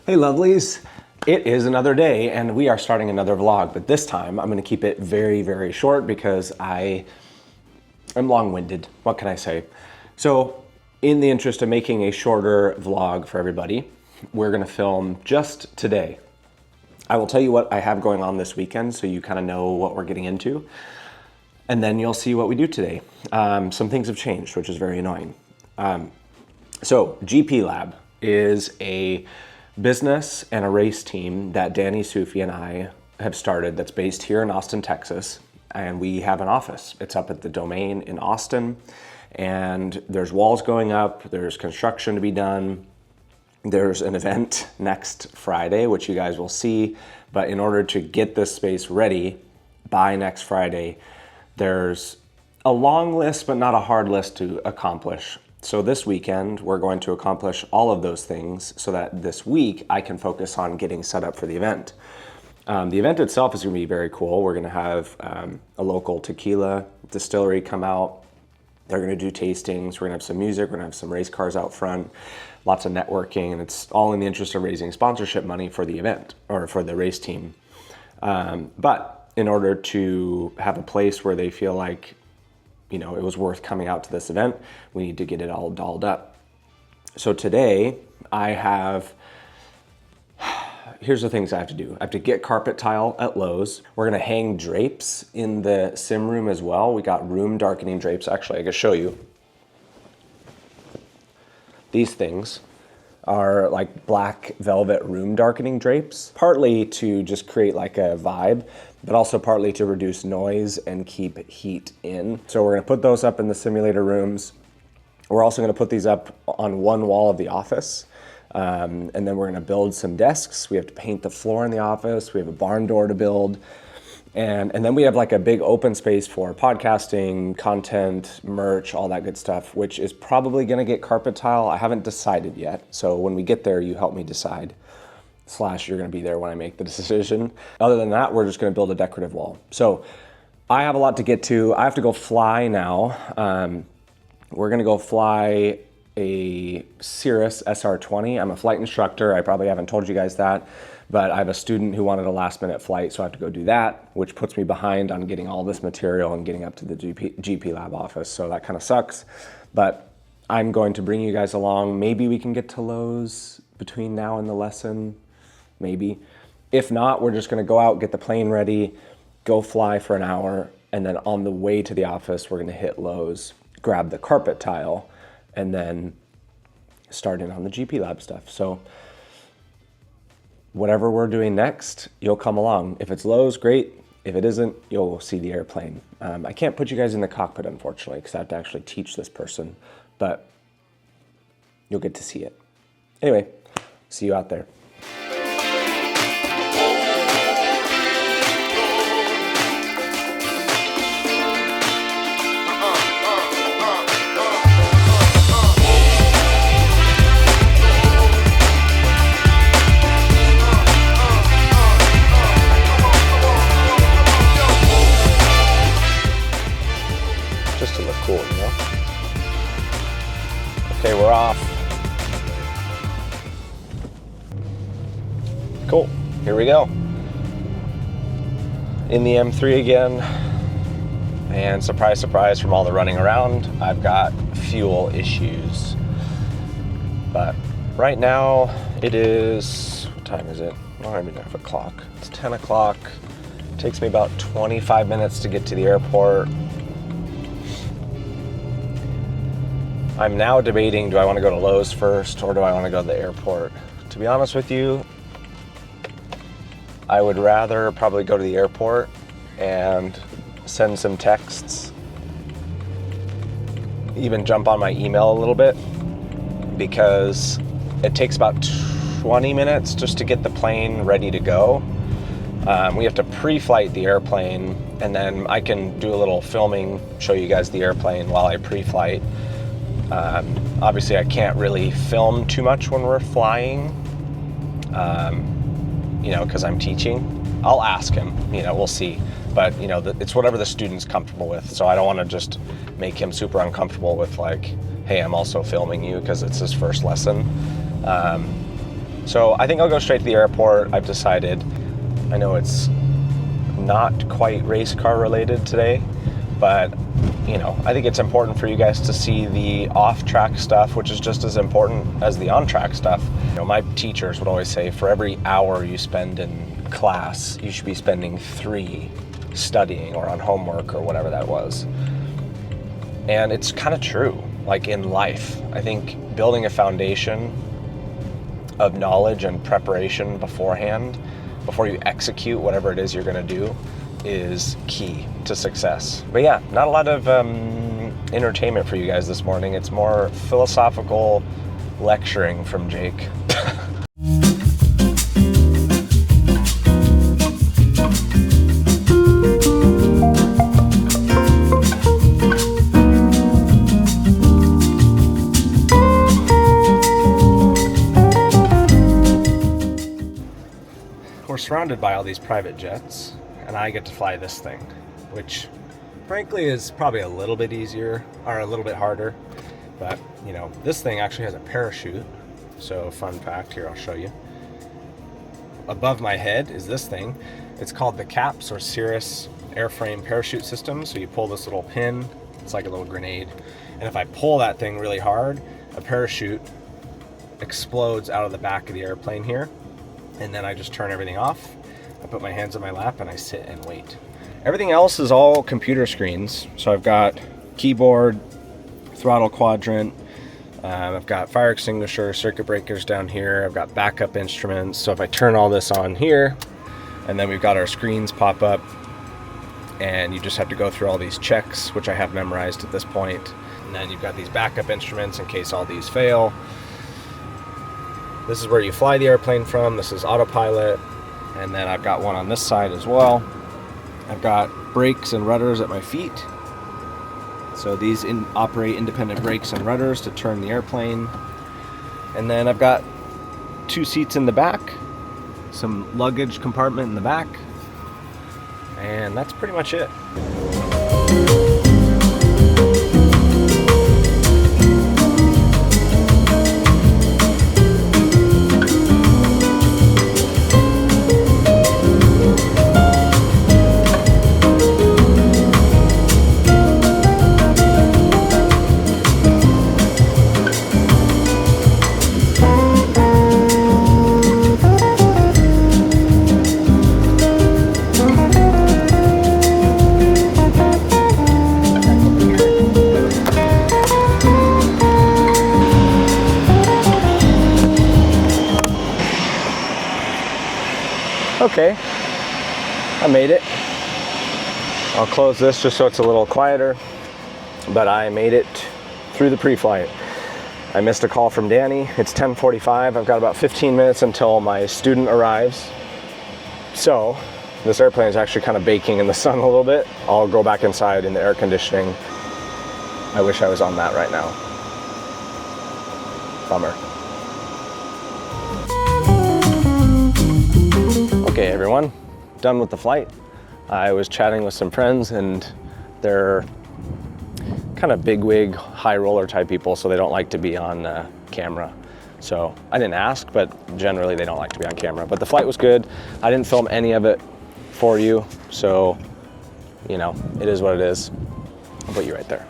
Hey lovelies, it is another day and we are starting another vlog, but this time I'm going to keep it very, very short because I am long-winded. What can I say? So in the interest of making a shorter vlog for everybody, we're going to film just today. I will tell you what I have going on this weekend so you kind of know what we're getting into, and then you'll see what we do today. Some things have changed, which is very annoying. So GP Lab is a business and a race team that Danny Sufi and I have started that's based here in Austin, Texas. And we have an office. It's up at the Domain in Austin. And there's walls going up, there's construction to be done. There's an event next Friday, which you guys will see. But in order to get this space ready by next Friday, there's a long list, but not a hard list to accomplish. So this weekend, we're going to accomplish all of those things so that this week I can focus on getting set up for the event. The event itself is going to be very cool. We're going to have a local tequila distillery come out. They're going to do tastings. We're going to have some music. We're going to have some race cars out front, lots of networking, and it's all in the interest of raising sponsorship money for the event or for the race team. But in order to have a place where they feel like, you know, it was worth coming out to this event, we need to get it all dolled up. So today here's the things I have to do. I have to get carpet tile at Lowe's. We're gonna hang drapes in the sim room as well. We got room darkening drapes. Actually, I can show you. These things are like black velvet room darkening drapes, partly to just create like a vibe, but also partly to reduce noise and keep heat in. So we're gonna put those up in the simulator rooms. We're also gonna put these up on one wall of the office. And then we're gonna build some desks. We have to paint the floor in the office. We have a barn door to build. And then we have like a big open space for podcasting, content, merch, all that good stuff, which is probably gonna get carpet tile. I haven't decided yet. So when we get there, you help me decide. / you're gonna be there when I make the decision. Other than that, we're just gonna build a decorative wall. So I have a lot to get to. I have to go fly now. We're gonna go fly a Cirrus SR20. I'm a flight instructor. I probably haven't told you guys that, but I have a student who wanted a last minute flight, so I have to go do that, which puts me behind on getting all this material and getting up to the GP Lab office. So that kind of sucks, but I'm going to bring you guys along. Maybe we can get to Lowe's between now and the lesson, maybe. If not, we're just gonna go out, get the plane ready, go fly for an hour, and then on the way to the office, we're gonna hit Lowe's, grab the carpet tile, and then start in on the GP Lab stuff. So whatever we're doing next, you'll come along. If it's Lowe's, great. If it isn't, you'll see the airplane. I can't put you guys in the cockpit, unfortunately, because I have to actually teach this person, but you'll get to see it. Anyway, see you out there. Just to look cool, you know? Okay, we're off. Cool, here we go. In the M3 again, and surprise, surprise, from all the running around, I've got fuel issues. But right now, it is, what time is it? Oh, I don't even have a clock. It's 10 o'clock. It takes me about 25 minutes to get to the airport. I'm now debating, do I want to go to Lowe's first or do I want to go to the airport? To be honest with you, I would rather probably go to the airport and send some texts, even jump on my email a little bit, because it takes about 20 minutes just to get the plane ready to go. We have to pre-flight the airplane, and then I can do a little filming, show you guys the airplane while I pre-flight. Obviously I can't really film too much when we're flying, you know, because I'm teaching. I'll ask him, you know, we'll see. But, you know, it's whatever the student's comfortable with. So I don't want to just make him super uncomfortable with like, hey, I'm also filming you, because it's his first lesson. So I think I'll go straight to the airport. I've decided. I know it's not quite race car related today, but I think it's important for you guys to see the off-track stuff, which is just as important as the on-track stuff. My teachers would always say, for every hour you spend in class, you should be spending 3 studying or on homework or whatever that was. And it's kind of true, like in life. I think building a foundation of knowledge and preparation beforehand, before you execute whatever it is you're going to do, is key to success. But yeah, not a lot of entertainment for you guys this morning. It's more philosophical lecturing from Jake. We're surrounded by all these private jets, and I get to fly this thing, which frankly is probably a little bit easier or a little bit harder. But this thing actually has a parachute. So fun fact here, I'll show you. Above my head is this thing. It's called the CAPS, or Cirrus Airframe Parachute System. So you pull this little pin, it's like a little grenade. And if I pull that thing really hard, a parachute explodes out of the back of the airplane here. And then I just turn everything off. I put my hands on my lap and I sit and wait. Everything else is all computer screens. So I've got keyboard, throttle quadrant, I've got fire extinguisher, circuit breakers down here. I've got backup instruments. So if I turn all this on here, and then we've got our screens pop up, and you just have to go through all these checks, which I have memorized at this point. And then you've got these backup instruments in case all these fail. This is where you fly the airplane from. This is autopilot. And then I've got one on this side as well. I've got brakes and rudders at my feet. So these operate independent brakes and rudders to turn the airplane. And then I've got 2 seats in the back, some luggage compartment in the back, and that's pretty much it. Okay, I made it. I'll close this just so it's a little quieter, but I made it through the pre-flight. I missed a call from Danny. It's 10:45. I've got about 15 minutes until my student arrives. So this airplane is actually kind of baking in the sun a little bit. I'll go back inside in the air conditioning. I wish I was on that right now. Bummer. Okay, everyone, done with the flight. I was chatting with some friends, and they're kind of bigwig, high roller type people, so they don't like to be on camera. So I didn't ask, but generally they don't like to be on camera. But the flight was good. I didn't film any of it for you, so it is what it is. I'll put you right there.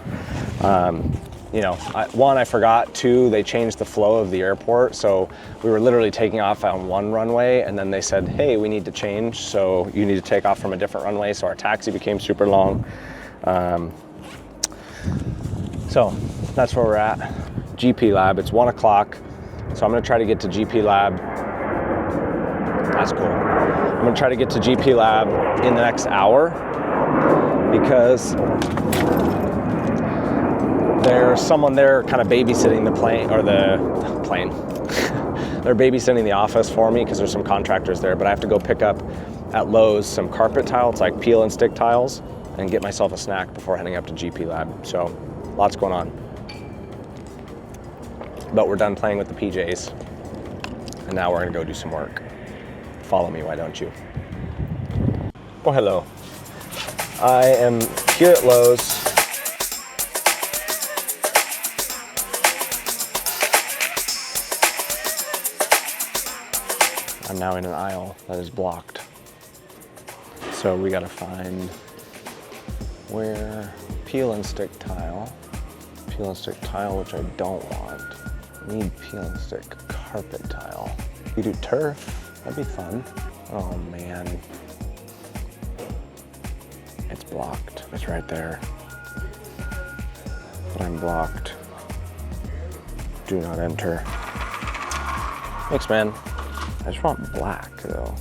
I forgot. 2, they changed the flow of the airport. So we were literally taking off on one runway, and then they said, hey, we need to change. So you need to take off from a different runway. So our taxi became super long. So that's where we're at. GP Lab, it's 1 o'clock. So I'm gonna try to get to GP Lab. That's cool. I'm gonna try to get to GP Lab in the next hour, because there's someone there kind of babysitting the plane, or the plane. They're babysitting the office for me because there's some contractors there, but I have to go pick up at Lowe's some carpet tile. It's like peel and stick tiles, and get myself a snack before heading up to GP Lab. So lots going on. But we're done playing with the PJs, and now we're gonna go do some work. Follow me, why don't you? Oh, hello. I am here at Lowe's. I'm now in an aisle that is blocked. So we gotta find where peel and stick tile, which I don't want. I need peel and stick carpet tile. We do turf, that'd be fun. Oh man. It's blocked, it's right there. But I'm blocked. Do not enter. Thanks, man. I just want black though.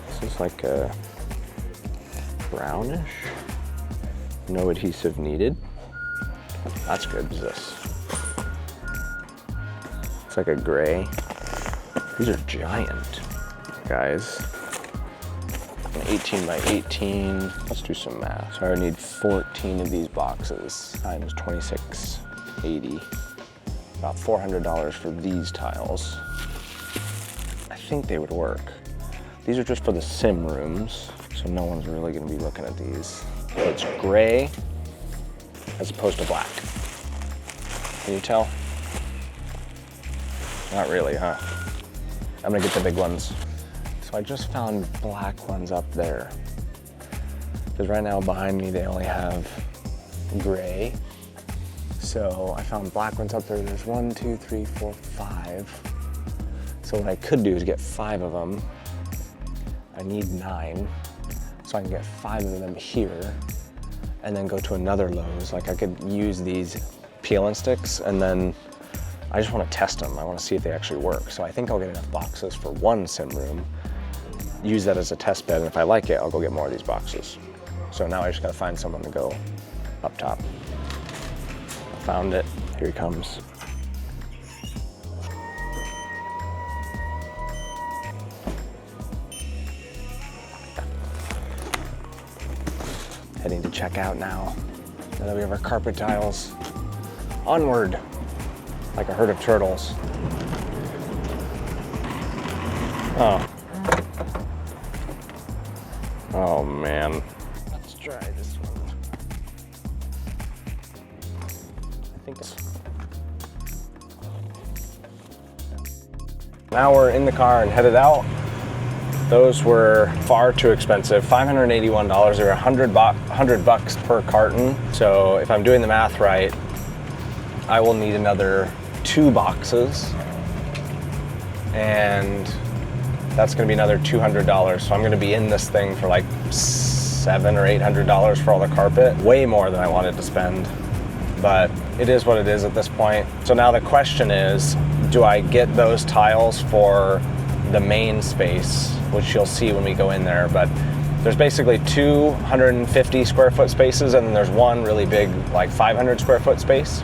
This is like a brownish. No adhesive needed. That's good. Is this? It's like a gray. These are giant, guys. An 18 by 18. Let's do some math. So I need 14 of these boxes times 26.80. About $400 for these tiles. I think they would work. These are just for the sim rooms, so no one's really gonna be looking at these. So it's gray as opposed to black. Can you tell? Not really, huh? I'm gonna get the big ones. So I just found black ones up there. Because right now behind me, they only have gray. So I found black ones up there. There's 1, 2, 3, 4, 5. So what I could do is get 5 of them. I need 9. So I can get 5 of them here and then go to another Lowe's. Like I could use these peel and sticks and then I just want to test them. I want to see if they actually work. So I think I'll get enough boxes for one sim room, use that as a test bed, and if I like it, I'll go get more of these boxes. So now I just gotta find someone to go up top. Found it, here he comes. Heading to checkout now that we have our carpet tiles. Onward, like a herd of turtles. Oh man. Let's try this one. I think it's... Now we're in the car and headed out. Those were far too expensive. $581, they were 100 bucks per carton. So if I'm doing the math right, I will need another 2 boxes. And that's gonna be another $200. So I'm gonna be in this thing for like $700 or $800 for all the carpet. Way more than I wanted to spend, but it is what it is at this point. So now the question is, do I get those tiles for the main space, which you'll see when we go in there, but there's basically 250 square foot spaces and then there's one really big, like 500 square foot space.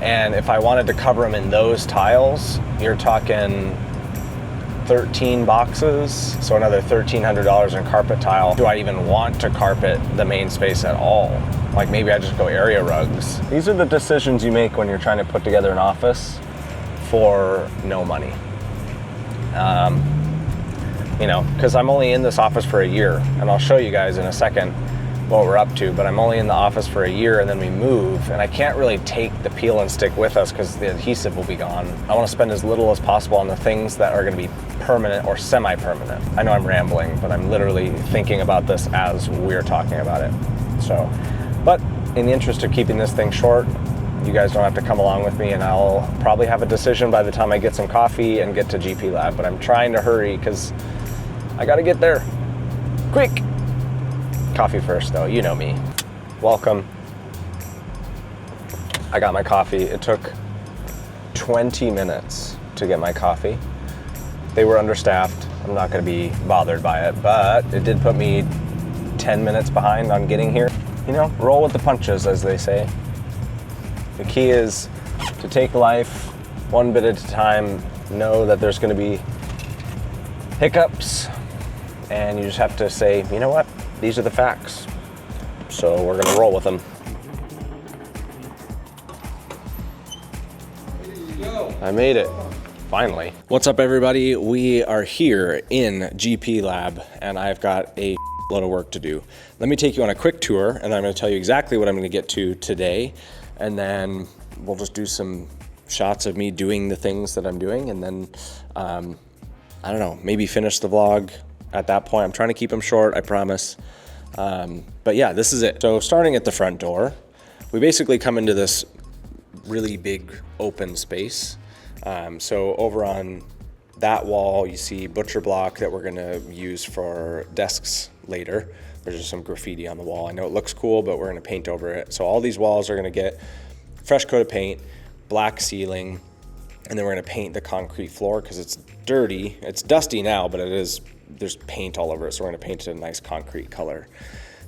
And if I wanted to cover them in those tiles, you're talking 13 boxes, so another $1,300 in carpet tile. Do I even want to carpet the main space at all? Like maybe I just go area rugs. These are the decisions you make when you're trying to put together an office for no money. You know, because I'm only in this office for a year, and I'll show you guys in a second what we're up to, but I'm only in the office for a year and then we move, and I can't really take the peel and stick with us because the adhesive will be gone. I want to spend as little as possible on the things that are going to be permanent or semi-permanent. I know I'm rambling, but I'm literally thinking about this as we're talking about it. So, but in the interest of keeping this thing short, you guys don't have to come along with me, and I'll probably have a decision by the time I get some coffee and get to GP Lab, but I'm trying to hurry because I got to get there quick. Coffee first though, you know me. Welcome. I got my coffee. It took 20 minutes to get my coffee. They were understaffed. I'm not gonna be bothered by it, but it did put me 10 minutes behind on getting here. You know, roll with the punches, as they say. The key is to take life one bit at a time, know that there's gonna be hiccups, and you just have to say, you know what? These are the facts. So we're gonna roll with them. I made it, finally. What's up everybody? We are here in GP Lab and I've got a load of work to do. Let me take you on a quick tour and I'm gonna tell you exactly what I'm gonna get to today, and then we'll just do some shots of me doing the things that I'm doing, and then, I don't know, maybe finish the vlog at that point. I'm trying to keep them short, I promise. But yeah, this is it. So starting at the front door, we basically come into this really big open space. So over on that wall, you see butcher block that we're gonna use for desks later. There's just some graffiti on the wall. I know it looks cool, but we're gonna paint over it. So all these walls are gonna get fresh coat of paint, black ceiling, and then we're gonna paint the concrete floor because it's dirty. It's dusty now, but there's paint all over it. So we're gonna paint it a nice concrete color.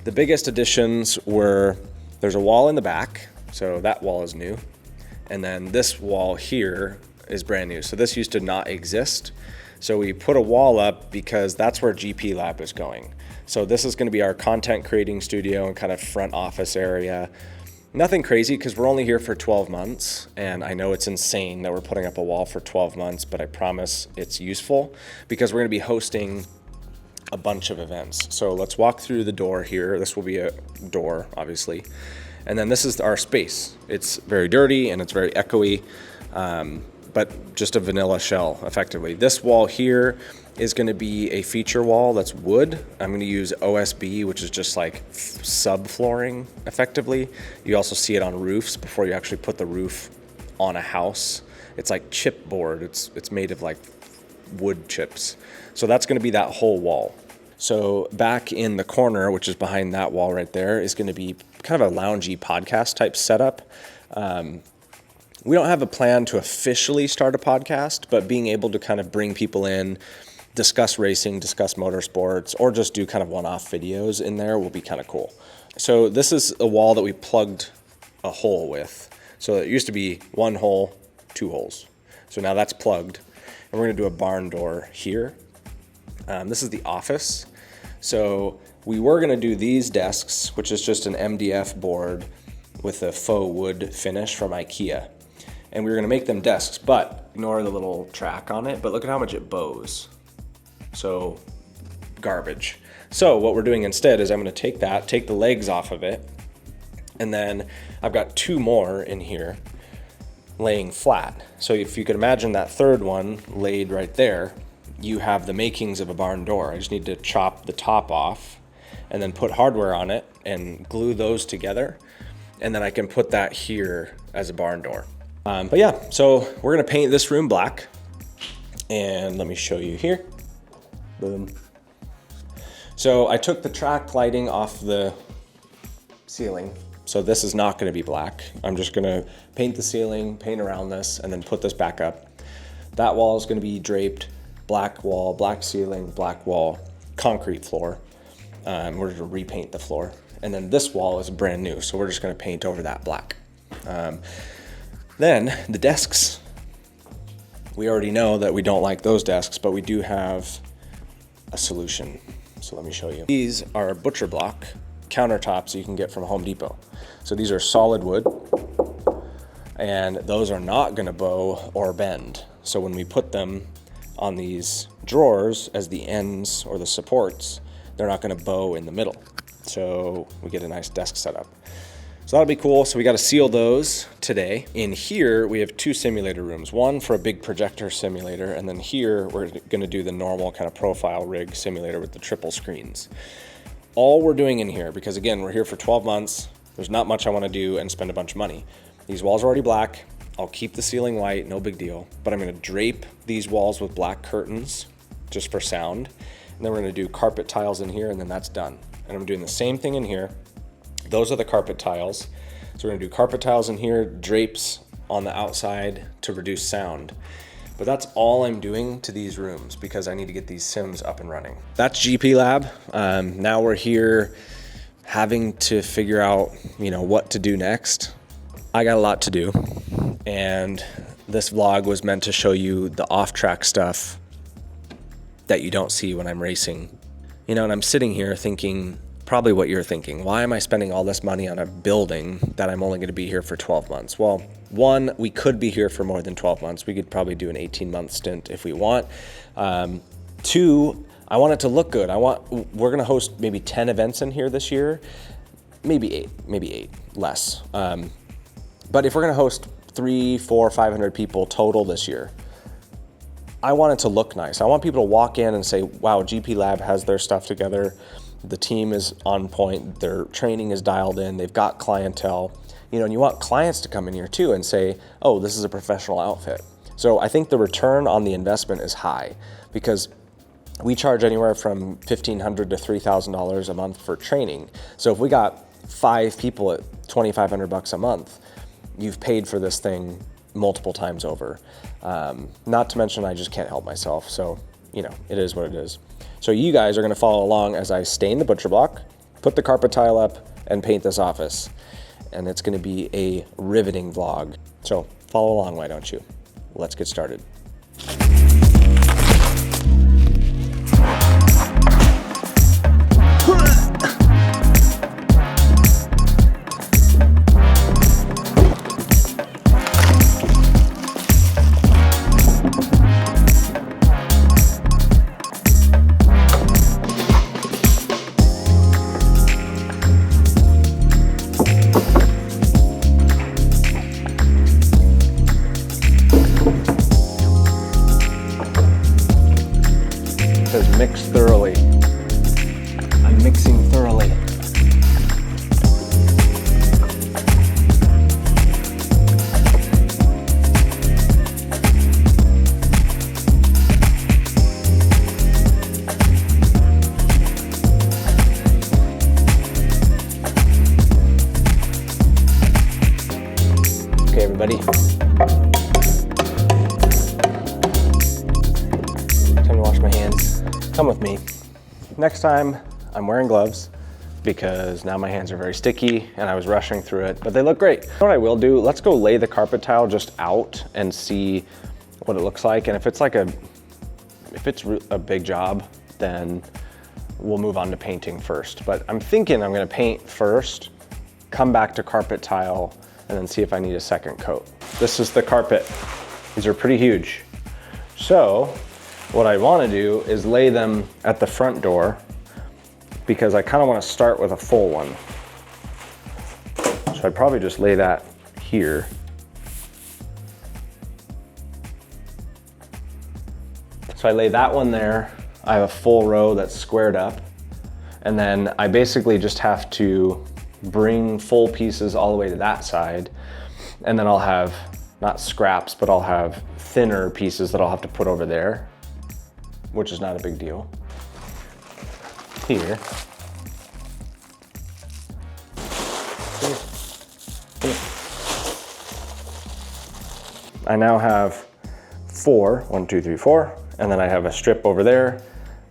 The biggest additions were, there's a wall in the back. So that wall is new. And then this wall here is brand new. So this used to not exist. So we put a wall up because that's where GP Lab is going. So this is gonna be our content creating studio and kind of front office area. Nothing crazy because we're only here for 12 months. And I know it's insane that we're putting up a wall for 12 months, but I promise it's useful because we're gonna be hosting a bunch of events. So let's walk through the door here. This will be a door, obviously. And then this is our space. It's very dirty and it's very echoey, but just a vanilla shell, effectively. This wall here is gonna be a feature wall that's wood. I'm gonna use OSB, which is just like subflooring, effectively. You also see it on roofs before you actually put the roof on a house. It's like chipboard. It's made of like wood chips. So that's gonna be that whole wall. So back in the corner, which is behind that wall right there, is gonna be kind of a loungy podcast type setup. We don't have a plan to officially start a podcast, but being able to kind of bring people in, discuss racing, discuss motorsports, or just do kind of one-off videos in there will be kind of cool. So this is a wall that we plugged a hole with. So it used to be one hole, two holes. So now that's plugged. And we're gonna do a barn door here. This is the office. So we were gonna do these desks, which is just an MDF board with a faux wood finish from IKEA. And we were gonna make them desks, but ignore the little track on it, but look at how much it bows. So garbage. So what we're doing instead is I'm gonna take the legs off of it, and then I've got two more in here laying flat. So if you could imagine that third one laid right there, you have the makings of a barn door. I just need to chop the top off and then put hardware on it and glue those together. And then I can put that here as a barn door. But yeah, so we're gonna paint this room black. And let me show you here. Boom. So I took the track lighting off the ceiling. So this is not gonna be black. I'm just gonna paint the ceiling, paint around this, and then put this back up. That wall is gonna be draped, black wall, black ceiling, black wall, concrete floor. We're gonna repaint the floor. And then this wall is brand new, so we're just gonna paint over that black. Then the desks, we already know that we don't like those desks, but we do have a solution. So let me show you. These are butcher block countertops you can get from Home Depot. So these are solid wood, and those are not gonna bow or bend. So when we put them on these drawers as the ends or the supports, they're not gonna bow in the middle. So we get a nice desk setup. So that'll be cool. So we got to seal those today. In here, we have two simulator rooms, one for a big projector simulator, and then here we're going to do the normal kind of profile rig simulator with the triple screens. All we're doing in here, because again, we're here for 12 months, there's not much I want to do and spend a bunch of money. These walls are already black. I'll keep the ceiling white, no big deal, but I'm going to drape these walls with black curtains just for sound. And then we're going to do carpet tiles in here, and then that's done. And I'm doing the same thing in here. Those are the carpet tiles. So we're gonna do carpet tiles in here, drapes on the outside to reduce sound. But that's all I'm doing to these rooms because I need to get these sims up and running. That's GP Lab. Now we're here having to figure out, what to do next. I got a lot to do. And this vlog was meant to show you the off-track stuff that you don't see when I'm racing. And I'm sitting here thinking, probably what you're thinking. Why am I spending all this money on a building that I'm only gonna be here for 12 months? Well, one, we could be here for more than 12 months. We could probably do an 18-month stint if we want. Two, I want it to look good. We're gonna host maybe 10 events in here this year, maybe eight, less. But if we're gonna host 300, 400, 500 people total this year. I want it to look nice. I want people to walk in and say, wow, GP Lab has their stuff together. The team is on point. Their training is dialed in. They've got clientele. You know, and you want clients to come in here too and say, oh, this is a professional outfit. So I think the return on the investment is high because we charge anywhere from $1,500 to $3,000 a month for training. So if we got 5 people at $2,500 a month, you've paid for this thing multiple times over. Not to mention I just can't help myself. So, you know, it is what it is. So you guys are gonna follow along as I stain the butcher block, put the carpet tile up, and paint this office. And it's gonna be a riveting vlog. So follow along, why don't you? Let's get started. Mix thoroughly. I'm mixing thoroughly. Okay, everybody. Time to wash my hands. Come with me. Next time I'm wearing gloves because now my hands are very sticky and I was rushing through it, but they look great. You know what I will do? Let's go lay the carpet tile just out and see what it looks like. And if it's a big job, then we'll move on to painting first. But I'm thinking I'm gonna paint first, come back to carpet tile, and then see if I need a second coat. This is the carpet. These are pretty huge. So what I want to do is lay them at the front door because I kind of want to start with a full one. So I'd probably just lay that here. So I lay that one there. I have a full row that's squared up. And then I basically just have to bring full pieces all the way to that side. And then I'll have, not scraps, but I'll have thinner pieces that I'll have to put over there, which is not a big deal. Here. I now have 4, 1, 2, 3, 4, and then I have a strip over there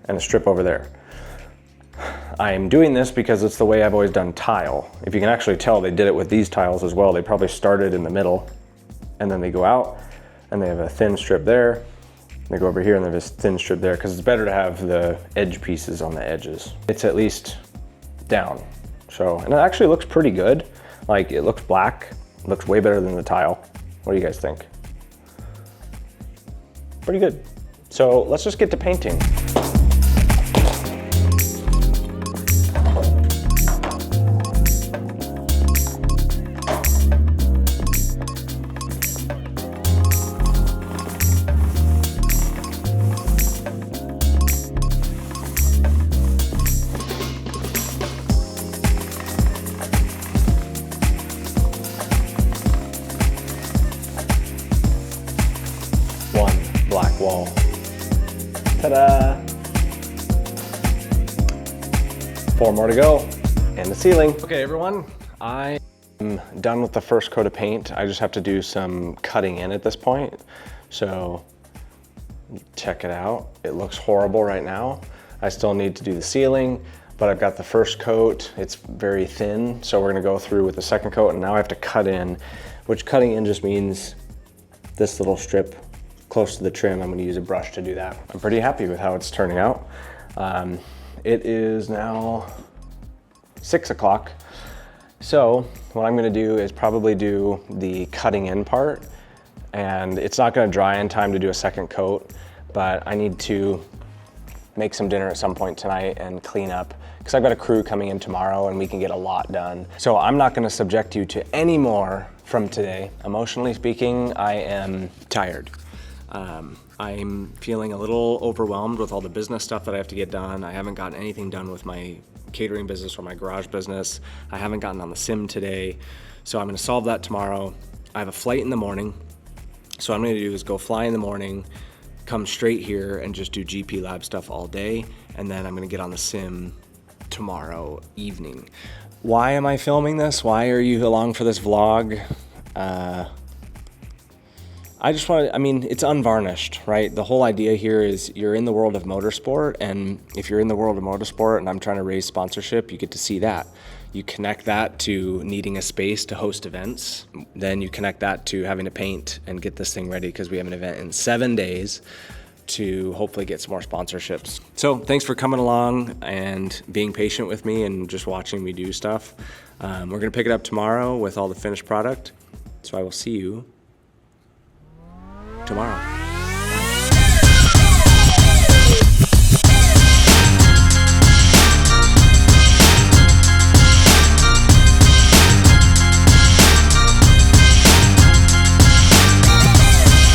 and a strip over there. I am doing this because it's the way I've always done tile. If you can actually tell, they did it with these tiles as well. They probably started in the middle and then they go out and they have a thin strip there. They go over here and they have this thin strip there because it's better to have the edge pieces on the edges. It's at least down. So, and it actually looks pretty good. Like it looks black, it looks way better than the tile. What do you guys think? Pretty good. So let's just get to painting. Black wall. Ta-da! 4 more to go, and the ceiling. Okay, everyone, I am done with the first coat of paint. I just have to do some cutting in at this point. So check it out. It looks horrible right now. I still need to do the ceiling, but I've got the first coat. It's very thin, so we're gonna go through with the second coat, and now I have to cut in, which cutting in just means this little strip close to the trim. I'm gonna use a brush to do that. I'm pretty happy with how it's turning out. It is now 6 o'clock. So what I'm gonna do is probably do the cutting in part, and it's not gonna dry in time to do a second coat, but I need to make some dinner at some point tonight and clean up, because I've got a crew coming in tomorrow and we can get a lot done. So I'm not gonna subject you to any more from today. Emotionally speaking, I am tired. I'm feeling a little overwhelmed with all the business stuff that I have to get done. I haven't gotten anything done with my catering business or my garage business. I haven't gotten on the sim today. So I'm gonna solve that tomorrow. I have a flight in the morning. So what I'm gonna do is go fly in the morning, come straight here and just do GP lab stuff all day. And then I'm gonna get on the sim tomorrow evening. Why am I filming this? Why are you along for this vlog? It's unvarnished, right? The whole idea here is you're in the world of motorsport, and if you're in the world of motorsport and I'm trying to raise sponsorship, you get to see that. You connect that to needing a space to host events. Then you connect that to having to paint and get this thing ready because we have an event in 7 days to hopefully get some more sponsorships. So thanks for coming along and being patient with me and just watching me do stuff. We're gonna pick it up tomorrow with all the finished product. So I will see you tomorrow.